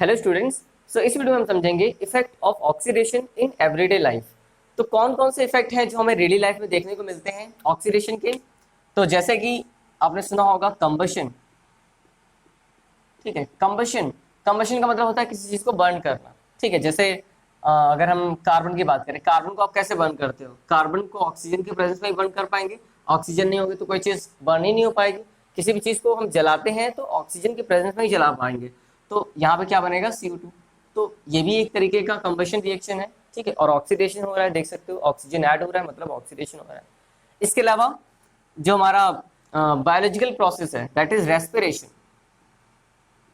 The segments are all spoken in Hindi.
Hello students. इस वीडियो में हम समझेंगे effect of oxidation in everyday life. तो कौन कौन से इफेक्ट हैं जो हमें डेली लाइफ में देखने को मिलते हैं ऑक्सीडेशन के। तो जैसे कि आपने सुना होगा कंबशन। ठीक है, कंबशन कंबशन का मतलब होता है किसी चीज को बर्न करना। ठीक है, जैसे अगर हम कार्बन की बात करें, कार्बन को आप कैसे बर्न करते हो? कार्बन को ऑक्सीजन की प्रेजेंस में ही बर्न कर पाएंगे। ऑक्सीजन नहीं होगी तो कोई चीज बर्न ही नहीं हो पाएगी। किसी भी चीज को हम जलाते हैं तो ऑक्सीजन की प्रेजेंस में ही जला पाएंगे। तो यहाँ पे क्या बनेगा? CO2। तो ये भी एक तरीके का कंबशन रिएक्शन है। ठीक है, और ऑक्सीडेशन हो रहा है, देख सकते हो ऑक्सीजन ऐड हो रहा है मतलब ऑक्सीडेशन हो रहा है। इसके अलावा जो हमारा बायोलॉजिकल प्रोसेस है दैट इज रेस्पिरेशन,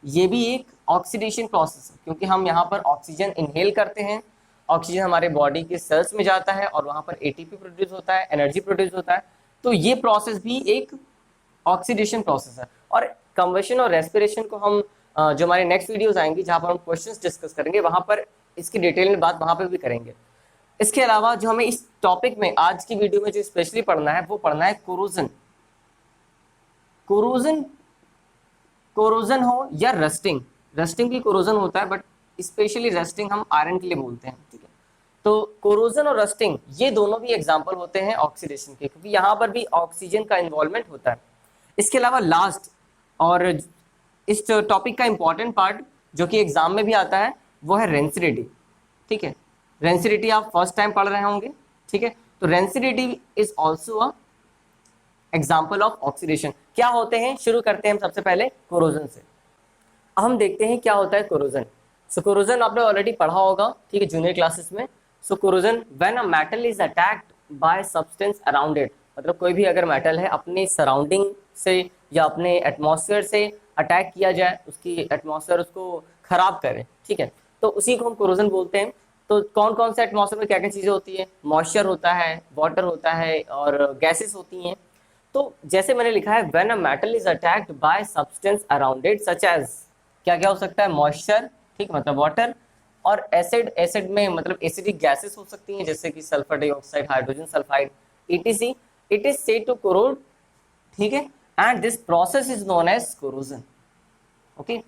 ये भी एक ऑक्सीडेशन प्रोसेस है क्योंकि हम यहाँ पर ऑक्सीजन इनहेल करते हैं। ऑक्सीजन हमारे बॉडी के सेल्स में जाता है और वहाँ पर ATP प्रोड्यूस होता है, एनर्जी प्रोड्यूस होता है। तो ये प्रोसेस भी एक ऑक्सीडेशन प्रोसेस है। और कंबशन और रेस्पिरेशन को हम जो हमारे नेक्स्ट वीडियोस आएंगी जहाँ पर हम क्वेश्चंस डिस्कस करेंगे वहाँ पर इसकी डिटेल में बात वहाँ पर भी करेंगे। इसके अलावा जो हमें इस टॉपिक में आज की वीडियो में जो स्पेशली पढ़ना है वो पढ़ना है कोरोजन। कोरोजन कोरोजन हो या रस्टिंग, रस्टिंग भी कोरोजन होता है बट स्पेशली रस्टिंग हम आयरन के लिए बोलते हैं। ठीक है, तो कोरोजन और रस्टिंग ये दोनों भी एग्जांपल होते हैं ऑक्सीडेशन के, क्योंकि यहाँ पर भी ऑक्सीजन का इन्वॉल्वमेंट होता है। इसके अलावा लास्ट और इस टॉपिक का इंपॉर्टेंट पार्ट जो कि एग्जाम में भी आता है वो है रेंसिडिटी। ठीक है, रेंसिडिटी आप फर्स्ट टाइम पढ़ रहे होंगे। ठीक है, तो rancidity is also a example of oxidation. क्या होते हैं, शुरू करते हैं हम सबसे पहले कोरोजन से। अब हम देखते हैं क्या होता है कोरोजन। कोरोजन आपने ऑलरेडी पढ़ा होगा, ठीक है, जूनियर क्लासेस में। Corrosion when a metal is attacked by substance around it, मतलब कोई भी अगर मेटल है अपने सराउंडिंग से या अपने एटमॉस्फेयर से अटैक किया जाए, उसकी एटमॉस्फेयर उसको खराब करे। ठीक है, तो उसी को हम कोरोजन बोलते हैं। तो कौन कौन से एटमॉस्फेयर में क्या क्या चीजें होती है? मॉइस्चर होता है, वाटर होता है और गैसेस होती हैं। तो जैसे मैंने लिखा है when a metal is attacked by substance around it such as, क्या क्या हो सकता है? मॉइस्चर, ठीक मतलब वाटर, और एसिड, एसिड में मतलब एसिडिक गैसेस हो सकती हैं जैसे कि sulphur dioxide, hydrogen sulphide, ETC। It is said to corrode. ठीक है, and this process is known as corrosion. Okay,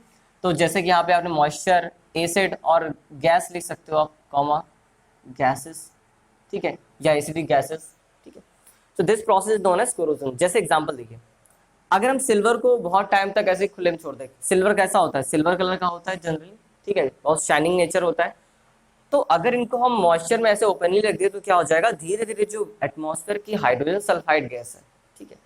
तो जैसे कि यहाँ पे आपने मॉइस्चर, एसिड और गैस लिख सकते हो आप, कॉमा गैसेस। ठीक है, या एसिडिक गैसेस। ठीक है, तो this process is known as corrosion. जैसे एग्जांपल देखिए, अगर हम सिल्वर को बहुत टाइम तक ऐसे खुले में छोड़ दें, सिल्वर कैसा होता है? सिल्वर कलर का होता है जनरली। ठीक है, बहुत शाइनिंग नेचर होता है। तो अगर इनको हम मॉइस्चर में ऐसे ओपनली रख दिए तो क्या हो जाएगा? धीरे धीरे जो एटमॉस्फेयर की हाइड्रोजन सल्फाइड गैस है, ठीक है,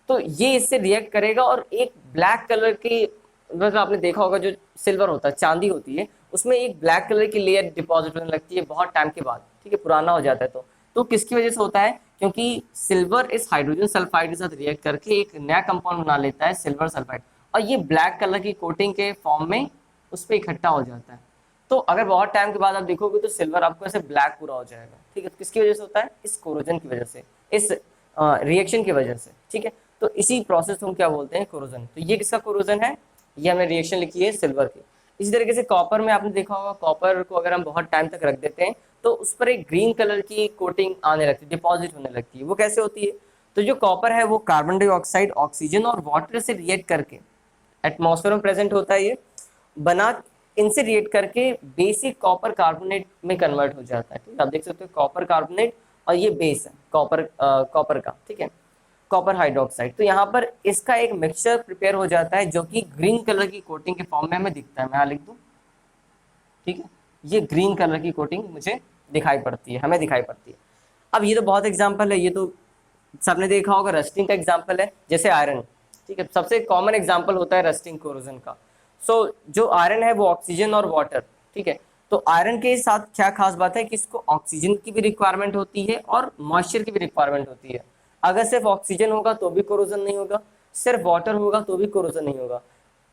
तो ये इससे रिएक्ट करेगा और एक ब्लैक कलर की, मतलब आपने देखा होगा जो सिल्वर होता है, चांदी होती है, उसमें एक ब्लैक कलर की लेयर डिपॉजिट होने लगती है बहुत टाइम के बाद। ठीक है, पुराना हो जाता है। तो किसकी वजह से होता है? क्योंकि सिल्वर इस हाइड्रोजन सल्फाइड के साथ रिएक्ट करके एक नया कंपाउंड बना लेता है, सिल्वर सल्फाइड, और ये ब्लैक कलर की कोटिंग के फॉर्म में उस पर इकट्ठा हो जाता है। तो अगर बहुत टाइम के बाद आप देखोगे तो सिल्वर आपको ऐसे ब्लैक पूरा हो जाएगा। ठीक है, तो किसकी वजह से होता है? इस कोरोजन की वजह से, इस रिएक्शन की वजह से। ठीक है, तो इसी प्रोसेस को हम क्या बोलते हैं? कोरोजन। तो ये किसका कोरोजन है? ये हमने रिएक्शन लिखी है सिल्वर की। इसी तरीके से कॉपर में आपने देखा होगा, कॉपर को अगर हम बहुत टाइम तक रख देते हैं तो उस पर एक ग्रीन कलर की कोटिंग आने लगती है, डिपॉजिट होने लगती है। वो कैसे होती है? तो जो कॉपर है वो कार्बन डाइऑक्साइड, ऑक्सीजन और वाटर से रिएक्ट करके, एटमॉस्फेयर में प्रेजेंट होता है ये, बना, इनसे रिएक्ट करके बेसिक कॉपर कार्बोनेट में कन्वर्ट हो जाता है। ठीक है, आप देख सकते हो कॉपर कार्बोनेट, और ये बेस है कॉपर, कॉपर का। ठीक है, कॉपर हाइड्रोक्साइड। तो यहाँ पर इसका एक मिक्सचर प्रिपेयर हो जाता है जो कि ग्रीन कलर की कोटिंग के फॉर्म में हमें दिखता है। मैं यहाँ लिख दूँ, ठीक है, ये ग्रीन कलर की कोटिंग मुझे दिखाई पड़ती है, हमें दिखाई पड़ती है। अब ये तो बहुत एग्जाम्पल है, ये तो सबने देखा होगा, रस्टिंग का एग्जाम्पल है, जैसे आयरन। ठीक है, सबसे कॉमन एग्जाम्पल होता है रस्टिंग कोरोजन का। जो आयरन है वो ऑक्सीजन और वाटर। ठीक है, तो आयरन के साथ क्या खास बात है कि इसको ऑक्सीजन की भी रिक्वायरमेंट होती है और मॉइस्चर की भी रिक्वायरमेंट होती है। अगर सिर्फ ऑक्सीजन होगा तो भी कोरोजन नहीं होगा, सिर्फ वाटर होगा तो भी कोरोजन नहीं होगा।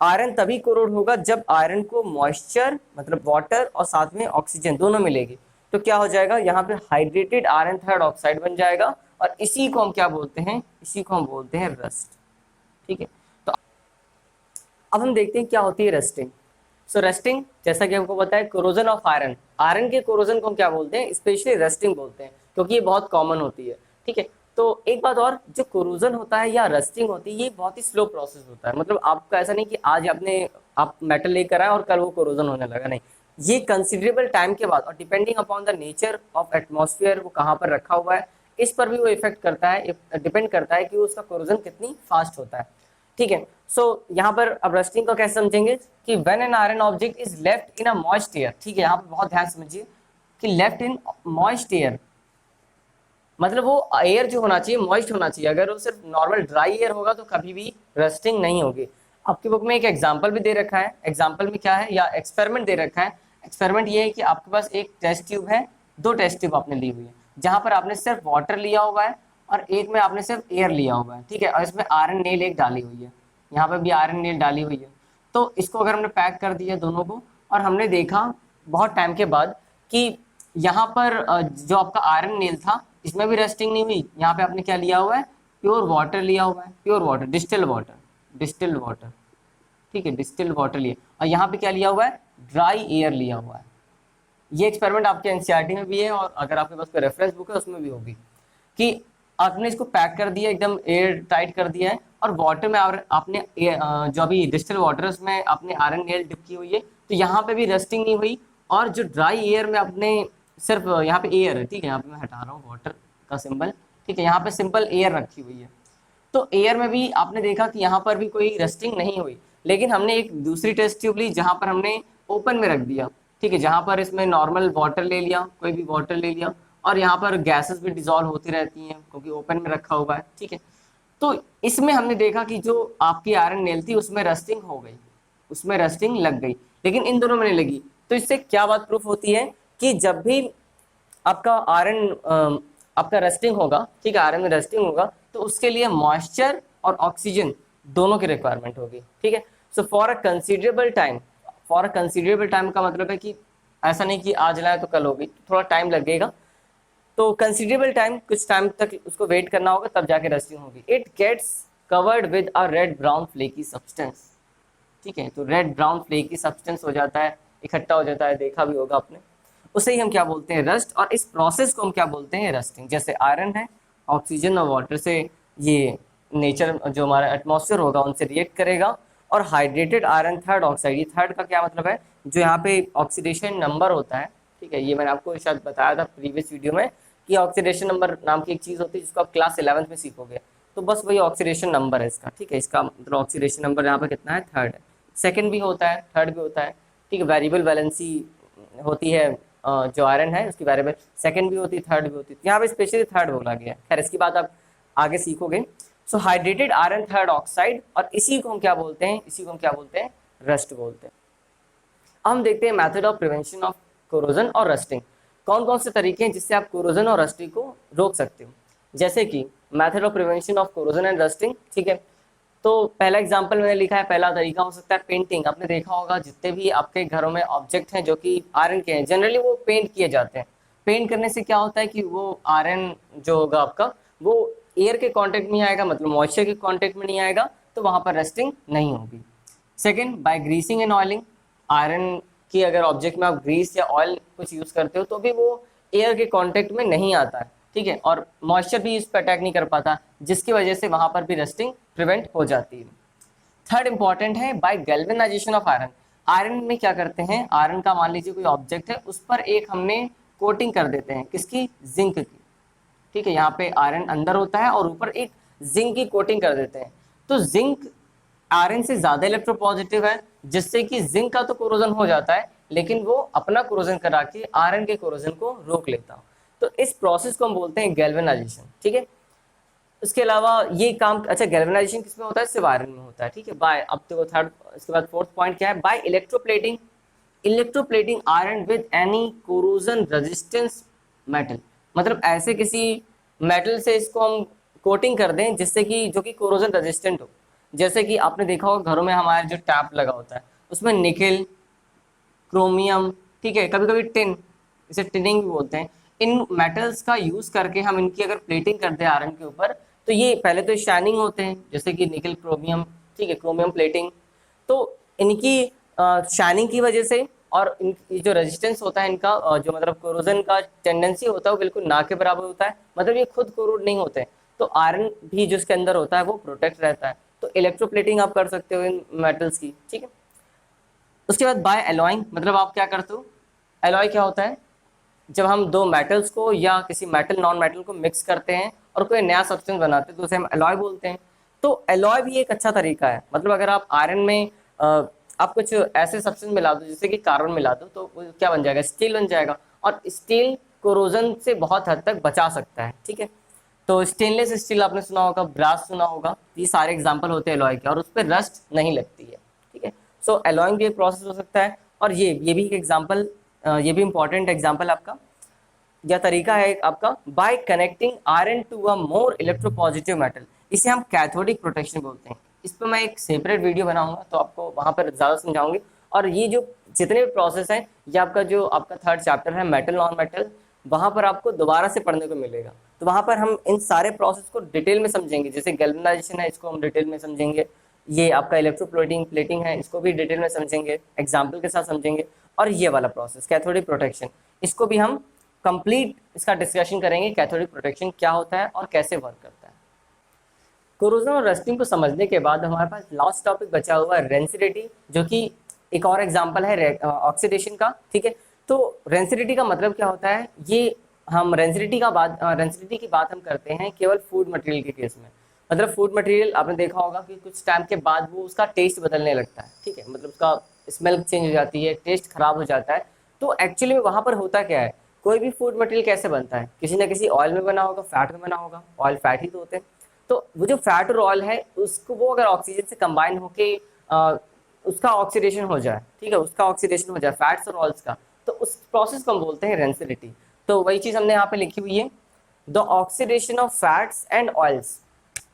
आयरन तभी कोरोड होगा जब आयरन को मॉइस्चर मतलब वाटर और साथ में ऑक्सीजन दोनों मिलेगी। तो क्या हो जाएगा? यहाँ पे हाइड्रेटेड आयरन थायराइड ऑक्साइड बन जाएगा, और इसी को हम क्या बोलते हैं? इसी को हम बोलते हैं रस्ट। ठीक है, तो अब हम देखते हैं क्या होती है रस्टिंग। रस्टिंग जैसा कि हमको पता है कोरोजन ऑफ आयरन, आयरन के कोरोजन को हम क्या बोलते हैं? स्पेशली रस्टिंग बोलते हैं, क्योंकि ये बहुत कॉमन होती है। ठीक है, तो एक बात और, जो कोरोजन होता है या रस्टिंग होती है, ये बहुत ही स्लो प्रोसेस होता है। मतलब आपका ऐसा नहीं कि आज आप मेटल लेकर आए और कल वो कोरोजन होने लगा, नहीं। ये कंसिडरेबल टाइम के बाद, और depending upon the nature of atmosphere, वो कहाँ पर रखा हुआ है, इस पर भी वो इफेक्ट करता है, डिपेंड करता है कि उसका कोरोजन कितनी फास्ट होता है। ठीक है। सो यहाँ पर अब रस्टिंग को कैसे समझेंगे कि when an iron object is left in a moist air. ठीक है, यहाँ पर बहुत ध्यान समझिए कि लेफ्ट इन मॉइस्ट एयर, मतलब वो एयर जो होना चाहिए मॉइस्ट होना चाहिए। अगर वो सिर्फ नॉर्मल ड्राई एयर होगा तो कभी भी रस्टिंग नहीं होगी। आपकी बुक में एक एग्जांपल भी दे रखा है। एग्जांपल में क्या है, या एक्सपेरिमेंट दे रखा है। एक्सपेरिमेंट ये है कि आपके पास एक टेस्ट ट्यूब है, दो टेस्ट ट्यूब आपने ली हुई है, जहां पर आपने सिर्फ वाटर लिया हुआ है और एक में आपने सिर्फ एयर लिया हुआ है। ठीक है, और इसमें आयरन नेल एक डाली हुई है, यहाँ पर भी आयरन नेल डाली हुई है। तो इसको अगर हमने पैक कर दिया दोनों को, और हमने देखा बहुत टाइम के बाद कि यहाँ पर जो आपका आयरन नेल था, इसमें भी रस्टिंग नहीं हुई। यहाँ पे आपने क्या लिया हुआ है, प्योर वाटर लिया हुआ है, pure water, distilled water, distilled water. ठीक है, डिस्टिल्ड वाटर लिए, और यहाँ पे क्या लिया हुआ है, ड्राई एयर लिया हुआ है। ये एक्सपेरिमेंट आपके एनसीईआरटी में भी है, और अगर आपके पास कोई रेफरेंस बुक है उसमें भी होगी, कि आपने इसको पैक कर दिया, एकदम एयर टाइट कर दिया है, और वाटर में आपने जो अभी डिस्टिल वाटर है उसमें आपने आयरन नेल डिप की हुई है, तो यहाँ पे भी रस्टिंग नहीं हुई। और जो ड्राई एयर में आपने सिर्फ, यहाँ पे एयर है, ठीक है, यहाँ पे मैं हटा रहा हूँ वाटर का सिंबल, ठीक है, यहाँ पे सिंपल एयर रखी हुई है, तो एयर में भी आपने देखा कि यहाँ पर भी कोई रस्टिंग नहीं हुई। लेकिन हमने एक दूसरी टेस्ट ट्यूब ली जहाँ पर हमने ओपन में रख दिया, ठीक है, जहाँ पर इसमें नॉर्मल वाटर ले लिया, कोई भी वाटर ले लिया, और यहाँ पर गैसेस भी डिजॉल्व होती रहती हैं क्योंकि ओपन में रखा हुआ है। ठीक है, तो इसमें हमने देखा कि जो आपकी आयरन नेल थी उसमें रस्टिंग हो गई, उसमें रस्टिंग लग गई, लेकिन इन दोनों में नहीं लगी। तो इससे क्या बात प्रूफ होती है कि जब भी आपका आयरन आपका रस्टिंग होगा, ठीक है, आयरन में रस्टिंग होगा, तो उसके लिए मॉइस्चर और ऑक्सीजन दोनों की रिक्वायरमेंट होगी। ठीक है, so for a considerable time, for a considerable time का मतलब है कि ऐसा नहीं कि आज लाए तो कल होगी, थोड़ा टाइम लगेगा। तो कंसिडरेबल टाइम, कुछ टाइम तक उसको वेट करना होगा, तब जाके रस्टिंग होगी। It gets covered with a red brown flaky substance. ठीक है, तो रेड ब्राउन फ्लेकी सब्सटेंस हो जाता है, इकट्ठा हो जाता है, देखा भी होगा आपने, उसे ही हम क्या बोलते हैं, रस्ट। और इस प्रोसेस को हम क्या बोलते हैं, रस्टिंग। जैसे आयरन है, ऑक्सीजन और वाटर से ये नेचर जो हमारा एटमॉस्फेयर होगा उनसे रिएक्ट करेगा, और हाइड्रेटेड आयरन थर्ड ऑक्साइड, ये थर्ड का क्या मतलब है, जो यहाँ पे ऑक्सीडेशन नंबर होता है। ठीक है, ये मैंने आपको शायद बताया था प्रीवियस वीडियो में कि ऑक्सीडेशन नंबर नाम की एक चीज़ होती है जिसको आप क्लास 11th में सीखोगे, तो बस वही ऑक्सीडेशन नंबर है इसका। ठीक है, इसका मतलब ऑक्सीडेशन नंबर यहाँ पर कितना है, थर्ड है। सेकंड भी होता है, थर्ड भी होता है। ठीक है, वेरिएबल वैलेंसी होती है, जो आयरन है उसकी वेरिएबल सेकंड भी होती है, थर्ड भी होती है, यहाँ पे स्पेशली थर्ड बोला गया है। खैर इसकी बात आप आगे सीखोगे। सो हाइड्रेटेड आयरन थर्ड ऑक्साइड, और इसी को हम क्या बोलते हैं, इसी को हम क्या बोलते हैं, रस्ट बोलते हैं। अब हम देखते हैं method of prevention of corrosion और रस्टिंग। कौन कौन से तरीके हैं जिससे आप कोरोजन और रस्टिंग को रोक सकते हो। जैसे कि method of prevention of corrosion and rusting. ठीक है, तो पहला एग्जांपल मैंने लिखा है, पहला तरीका हो सकता है पेंटिंग। आपने देखा होगा जितने भी आपके घरों में ऑब्जेक्ट हैं जो कि आयरन के हैं, जनरली वो पेंट किए जाते हैं। पेंट करने से क्या होता है कि वो आयरन जो होगा आपका, वो एयर के कांटेक्ट में आएगा, मतलब मॉइस्चर के कांटेक्ट में नहीं आएगा, तो वहां पर रस्टिंग नहीं होगी। Second, by greasing and oiling. Iron की अगर ऑब्जेक्ट में आप ग्रीस या ऑयल कुछ यूज करते हो तो भी वो एयर के कांटेक्ट में नहीं आता है। ठीक है, और मॉइस्चर भी इस पर अटैक नहीं कर पाता, जिसकी वजह से वहां पर भी रस्टिंग प्रिवेंट हो जाती है। थर्ड इंपॉर्टेंट है by galvanisation of iron. Iron में क्या करते हैं, आयरन का मान लीजिए कोई ऑब्जेक्ट है, उस पर एक हमने कोटिंग कर देते हैं, किसकी, जिंक की। ठीक है, यहाँ पे आयरन अंदर होता है और ऊपर एक जिंक की कोटिंग कर देते हैं। तो जिंक आयरन से ज्यादा इलेक्ट्रोपॉजिटिव है, जिससे कि जिंक का तो कोरोजन हो जाता है, लेकिन वो अपना कोरोजन करा के आयरन के कोरोजन को रोक लेता। तो इस प्रोसेस को हम बोलते हैं गैल्वेनाइजेशन। ठीक है, इसके अलावा ये काम, अच्छा गैल्वेनाइजेशन किसमें होता है, सिर्फ आयरन में होता है। ठीक है, बाय, अब देखो थर्ड, इसके बाद फोर्थ पॉइंट क्या है, by electroplating. Electroplating iron with any corrosion resistance metal, मतलब ऐसे किसी मेटल से इसको हम कोटिंग कर दें जिससे कि जो कि कोरोजन रेजिस्टेंट हो। जैसे कि आपने देखा होगा घरों में हमारे जो टैप लगा होता है उसमें निकेल, क्रोमियम, ठीक है, कभी कभी टिन, इसे टिनिंग भी बोलते हैं। इन मेटल्स का यूज करके हम इनकी अगर प्लेटिंग करते हैं आयरन के ऊपर, तो ये पहले तो शाइनिंग होते हैं, जैसे कि निकल, क्रोमियम, ठीक है, क्रोमियम प्लेटिंग। तो इनकी शाइनिंग की वजह से, और इनकी जो रेजिस्टेंस होता है इनका, जो मतलब कोरोजन का टेंडेंसी होता है वो बिल्कुल ना के बराबर होता है, मतलब ये खुद कोरोड नहीं होते हैं। तो आयरन भी जो इसके अंदर होता है वो प्रोटेक्ट रहता है। तो इलेक्ट्रोप्लेटिंग आप कर सकते हो इन मेटल्स की, ठीक है। उसके बाद बाय एलॉइंग, मतलब आप क्या करते हो, एलॉय क्या होता है, जब हम दो मेटल्स को या किसी मेटल नॉन मेटल को मिक्स करते हैं और कोई नया सब्सटेंस बनाते हैं तो उसे हम एलॉय बोलते हैं। तो एलॉय भी एक अच्छा तरीका है, मतलब अगर आप आयरन में आप कुछ ऐसे सब्सटेंस मिला दो जैसे कि कार्बन मिला दो तो वो क्या बन जाएगा, स्टील बन जाएगा। और स्टील कोरोजन से बहुत हद तक बचा सकता है, ठीक है। तो स्टेनलेस स्टील आपने सुना होगा, ब्रास सुना होगा, ये सारे एग्जाम्पल होते हैं एलॉय के, और उस पर रस्ट नहीं लगती है, ठीक है। सो एलॉइंग भी एक प्रोसेस हो सकता है। और ये भी एक एग्जाम्पल, ये भी इंपॉर्टेंट एग्जाम्पल आपका या तरीका है आपका, by connecting iron to a more electropositive metal, इसे हम कैथोडिक प्रोटेक्शन बोलते हैं। इस पर मैं एक सेपरेट वीडियो बनाऊंगा तो आपको वहां पर ज़्यादा समझाऊंगी। और ये जो जितने भी प्रोसेस हैं, ये आपका जो आपका थर्ड चैप्टर है मेटल नॉन मेटल, वहां पर आपको दोबारा से पढ़ने को मिलेगा। तो वहां पर हम इन सारे प्रोसेस को डिटेल में समझेंगे, जैसे गैल्वेनाइजेशन है इसको हम डिटेल में समझेंगे, ये आपका इलेक्ट्रोप्लेटिंग प्लेटिंग है इसको भी डिटेल में समझेंगे, एग्जाम्पल के साथ समझेंगे। और ये वाला प्रोसेस कैथोडिक प्रोटेक्शन, इसको भी हम कंप्लीट इसका डिस्कशन करेंगे, कैथोडिक प्रोटेक्शन क्या होता है और कैसे वर्क करता है। कोरोजन और रस्टिंग को समझने के बाद हमारे पास लास्ट टॉपिक बचा हुआ है रेंसिडिटी, जो कि एक और एग्जांपल है ऑक्सीडेशन का, ठीक है। तो रेंसिडिटी का मतलब क्या होता है, ये हम रेंसिडिटी की बात हम करते हैं केवल फूड मटेरियल के केस में। मतलब फूड मटेरियल आपने देखा होगा कि कुछ टाइम के बाद वो उसका टेस्ट बदलने लगता है, ठीक है, मतलब उसका स्मेल चेंज हो जाती है, टेस्ट खराब हो जाता है। तो एक्चुअली में वहाँ पर होता क्या है, कोई भी फूड मटेरियल कैसे बनता है, किसी ना किसी ऑयल में बना होगा, फैट में बना होगा, ऑयल फैट ही तो होते हैं। तो वो जो फैट और ऑयल है उसको वो अगर ऑक्सीजन से कंबाइन होके उसका ऑक्सीडेशन हो जाए, ठीक है, उसका ऑक्सीडेशन हो जाए फैट्स और ऑयल्स का, तो उस प्रोसेस को हम बोलते हैं रेंसिडिटी। तो वही चीज हमने यहाँ पे लिखी हुई है, the oxidation of fats and oils.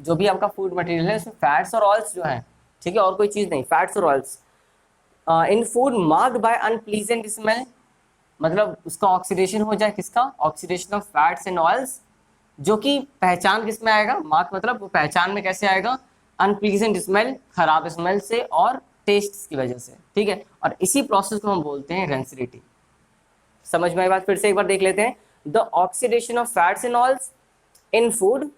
जो भी आपका फूड मटेरियल है उसमें फैट्स और ऑयल्स जो है, ठीक है, और कोई चीज नहीं, फैट्स और oils in food marked by unpleasant smell, मतलब उसका ऑक्सीडेशन हो जाए, किसका, oxidation of fats and oils, जो कि पहचान किस में आएगा, मार्क मतलब वो पहचान में कैसे आएगा, अनप्लीजेंट स्मेल, खराब स्मेल से और टेस्ट की वजह से, ठीक है। और इसी प्रोसेस को हम बोलते हैं रेंसिडिटी। समझ में आई बात, फिर से एक बार देख लेते हैं, the oxidation of fats and oils in food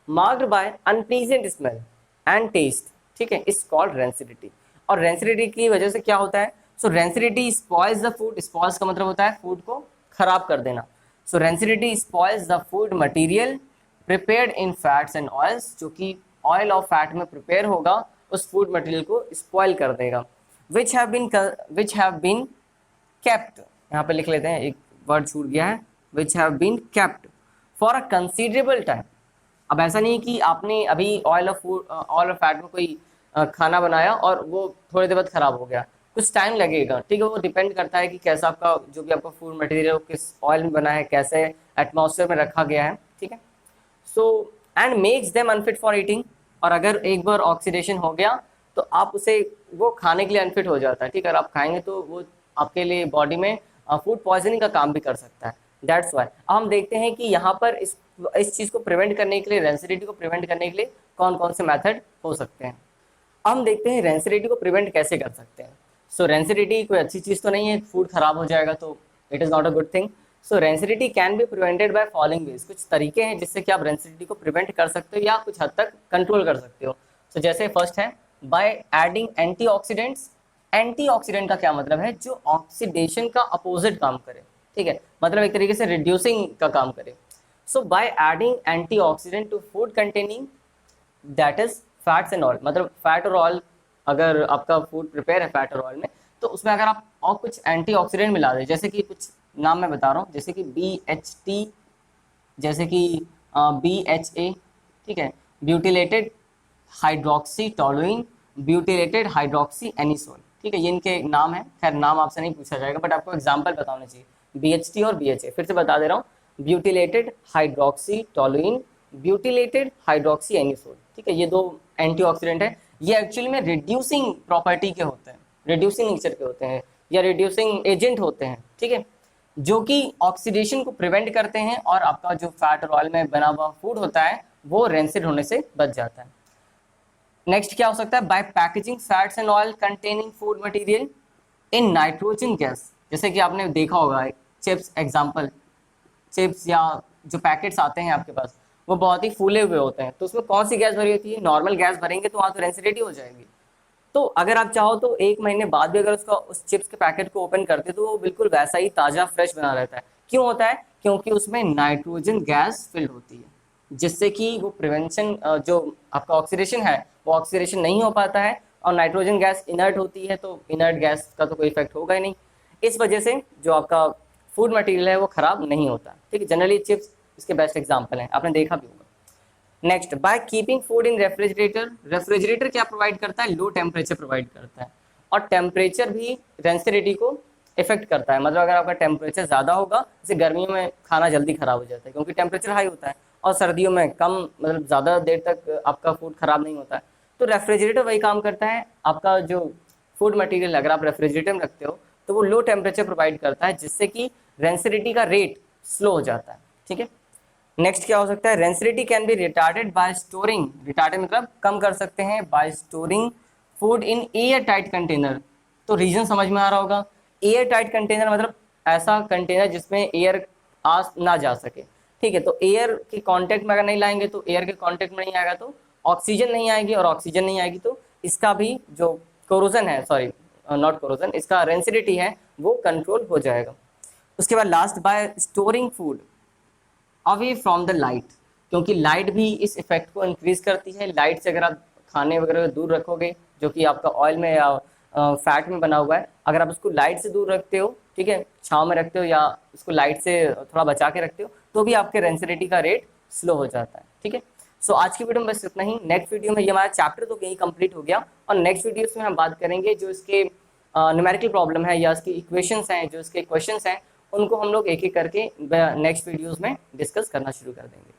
marked by unpleasant smell and taste, ठीक है, इज कॉल्ड रेंसिडिटी। और रेंसिडिटी की वजह से क्या होता है, so rancidity spoils the food, spoils का मतलब होता है फूड को खराब कर देना। So rancidity spoils the food material prepared in fats and oils, जो कि ऑयल और फैट में प्रिपेयर होगा उस फूड मटेरियल को स्पॉइल कर देगा। विच हैव बीन केप्ट, यहाँ पे लिख लेते हैं, एक वर्ड छूट गया है, which have been kept for a considerable time. अब ऐसा नहीं कि आपने अभी ऑयल और फैट में कोई खाना बनाया और वो थोड़ी देर बाद खराब हो गया, कुछ टाइम लगेगा, ठीक है। वो डिपेंड करता है कि कैसा आपका जो भी आपका फूड मटेरियल है किस ऑयल में बना है, कैसे एटमॉस्फेयर में रखा गया है, ठीक है। So and makes them unfit for eating, और अगर एक बार ऑक्सीडेशन हो गया तो आप उसे वो खाने के लिए अनफिट हो जाता है, ठीक है। अगर आप खाएंगे तो वो आपके लिए बॉडी में फूड पॉइजनिंग का काम भी कर सकता है, दैट्स वाई। अब हम देखते हैं कि यहाँ पर इस चीज़ को प्रिवेंट करने के लिए, रेंसिडिटी को प्रिवेंट करने के लिए कौन कौन से मेथड हो सकते हैं। हम देखते हैं रेंसिडिटी को प्रिवेंट कैसे कर सकते हैं। सो रेंसिडिटी कोई अच्छी चीज़ तो नहीं है, फूड खराब हो जाएगा तो it is not a good thing. So rancidity can be prevented by following veg, कुछ तरीके हैं जिससे कि आप रेंसिडिटी को प्रिवेंट कर सकते हो या कुछ हद तक कंट्रोल कर सकते हो। सो जैसे फर्स्ट है बाय एडिंग एंटीऑक्सीडेंट्स। एंटीऑक्सीडेंट का क्या मतलब है, जो ऑक्सीडेशन का अपोजिट काम करे, ठीक है, मतलब एक तरीके से रिड्यूसिंग का काम करे। So by adding antioxidant to food containing that is fats and oil, मतलब फैट और ऑयल, अगर आपका फूड प्रिपेयर है फैट और ऑयल में तो उसमें अगर आप और कुछ एंटीऑक्सीडेंट मिला दें, जैसे कि कुछ नाम मैं बता रहा हूँ, जैसे कि BHT, जैसे कि BHA, ठीक है, butylated hydroxy toluene, butylated hydroxy anisole, ठीक है, ये इनके नाम है। खैर नाम आपसे नहीं पूछा जाएगा बट आपको एग्जाम्पल बताना चाहिए, BHT और BHA। फिर से बता दे रहा हूँ, butylated hydroxy toluene, butylated hydroxy anisole, ठीक है, ये दो एंटीऑक्सीडेंट है। ये एक्चुअली में रिड्यूसिंग प्रॉपर्टी के होते हैं, रिड्यूसिंग नेचर के होते हैं या रिड्यूसिंग एजेंट होते हैं, ठीक है, जो कि ऑक्सीडेशन को प्रिवेंट करते हैं और आपका जो फैट और ऑयल में बना हुआ फूड होता है वो रेंसिड होने से बच जाता है। नेक्स्ट क्या हो सकता है, by packaging fats and oil containing food material in nitrogen gas, जैसे कि आपने देखा होगा चिप्स एग्जांपल, चिप्स या जो पैकेट्स आते हैं आपके पास वो बहुत ही फूले हुए होते हैं, तो उसमें कौन सी गैस भरी होती है, नॉर्मल गैस भरेंगे तो वहाँ तो रेंसिडिटी हो जाएगी। तो अगर आप चाहो तो 1 महीने बाद भी अगर उसका उस चिप्स के पैकेट को ओपन करते तो वो बिल्कुल वैसा ही ताज़ा फ्रेश बना रहता है। क्यों होता है? क्योंकि उसमें नाइट्रोजन गैस फिल्ड होती है, जिससे कि वो प्रिवेंशन जो आपका ऑक्सीडेशन है वो ऑक्सीडेशन नहीं हो पाता है, और नाइट्रोजन गैस इनर्ट होती है तो इनर्ट गैस का तो कोई इफेक्ट होगा ही नहीं। इस वजह से जो आपका फूड मटेरियल है वो खराब नहीं होता। ठीक है, जनरली चिप्स इसके बेस्ट एग्जाम्पल हैं, आपने देखा भी होगा। Next, by keeping food in refrigerator, refrigerator क्या प्रोवाइड करता है? लो टेम्परेचर प्रोवाइड करता है, और टेम्परेचर भी रेंसिडिटी को इफेक्ट करता है। मतलब अगर आपका टेम्परेचर ज़्यादा होगा, जैसे गर्मियों में खाना जल्दी खराब हो जाता है क्योंकि टेम्परेचर हाई होता है, और सर्दियों में कम, मतलब ज़्यादा देर तक आपका फूड खराब नहीं होता है। तो रेफ्रिजरेटर वही काम करता है, आपका जो फूड मटेरियल अगर आप रेफ्रिजरेटर में रखते हो तो वो लो टेम्परेचर प्रोवाइड करता है, जिससे कि रेंसिडिटी का रेट स्लो हो जाता है। ठीक है, नेक्स्ट क्या हो सकता है? Rancidity can be retarded bye storing, retarded मतलब कम कर सकते हैं, bye storing food in air tight container. तो रीजन समझ में आ रहा होगा, एयर टाइट कंटेनर मतलब ऐसा कंटेनर जिसमें एयर आ ना जा सके। ठीक है, तो एयर के कांटेक्ट में अगर नहीं लाएंगे तो एयर के कांटेक्ट में नहीं आएगा तो ऑक्सीजन नहीं आएगी, और ऑक्सीजन नहीं आएगी तो इसका भी जो कोरोजन है, सॉरी नॉट कोरोजन, इसका रेंसिडिटी है वो कंट्रोल हो जाएगा। उसके बाद last, bye storing food away from the light, क्योंकि लाइट भी इस इफेक्ट को इंक्रीज करती है। लाइट से अगर आप खाने वगैरह दूर रखोगे जो कि आपका ऑयल में या फैट में बना हुआ है, अगर आप उसको लाइट से दूर रखते हो, ठीक है, छाँव में रखते हो या उसको लाइट से थोड़ा बचा के रखते हो, तो भी आपके रेंसिडिटी का रेट स्लो हो जाता है। ठीक है, सो आज की वीडियो में बस इतना ही। नेक्स्ट वीडियो में ये हमारा चैप्टर तो यही कंप्लीट हो गया, और नेक्स्ट वीडियो में हम बात करेंगे जो इसके न्यूमेरिकल प्रॉब्लम है या इसकी इक्वेशंस हैं, जो इसके क्वेश्चंस हैं, उनको हम लोग एक एक करके नेक्स्ट वीडियोस में डिस्कस करना शुरू कर देंगे।